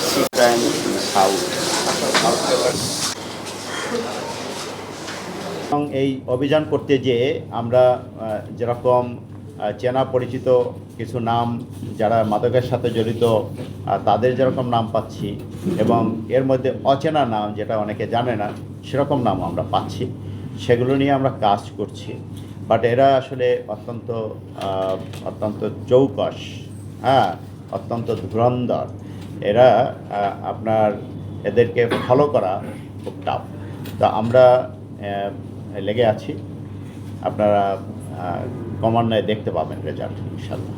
Sexy crime in South. এবং এই অভিযান করতে যেয়ে আমরা যেরকম চেনা পরিচিত কিছু নাম যারা মাদকের সাথে জড়িত তাদের যেরকম নাম পাচ্ছি এবং এর মধ্যে অচেনা নাম যেটা অনেকে জানে না সেরকম নাম আমরা পাচ্ছি, সেগুলো নিয়ে আমরা কাজ করছি। বাট এরা আসলে অত্যন্ত চৌকস, হ্যাঁ, অত্যন্ত ধুরন্ধর। এরা আপনার এদেরকে ফলো করা খুব টাফ। তো আমরা লেগে আছি, আপনারা ক্রমান্বয়ে দেখতে পাবেন রেজাল্ট ইনশাল্লাহ।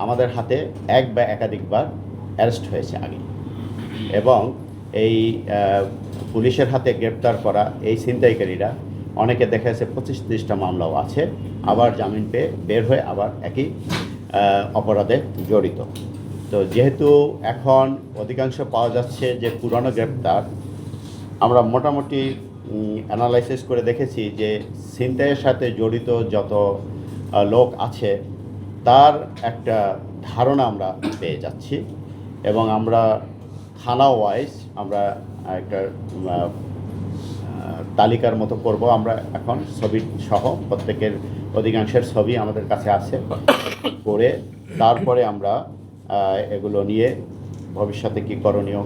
আমাদের হাতে এক বা একাধিকবার অ্যারেস্ট হয়েছে আগে, এবং এই পুলিশের হাতে গ্রেপ্তার করা এই ছিনতাইকারীরা অনেকে দেখা যাচ্ছে 25-30টা মামলাও আছে, আবার জামিন পেয়ে বের হয়ে আবার একই অপরাধে জড়িত। তো যেহেতু এখন অধিকাংশ পাওয়া যাচ্ছে যে পুরনো গ্রেপ্তার, আমরা মোটামুটি অ্যানালাইসিস করে দেখেছি যে ছিনতাইয়ের সাথে জড়িত যত লোক আছে তার একটা ধারণা আমরা পেয়ে যাচ্ছি, এবং আমরা থানা ওয়াইজ আমরা একটা তালিকার মতো করব। আমরা এখন ছবি সহ প্রত্যেকের অধিকাংশের ছবি আমাদের কাছে আছে, করে তারপরে আমরা এগুলো নিয়ে ভবিষ্যতে কী করণীয়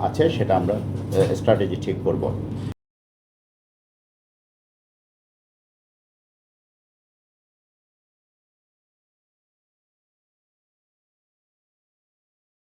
আছে সেটা আমরা স্ট্র্যাটেজি ঠিক করব।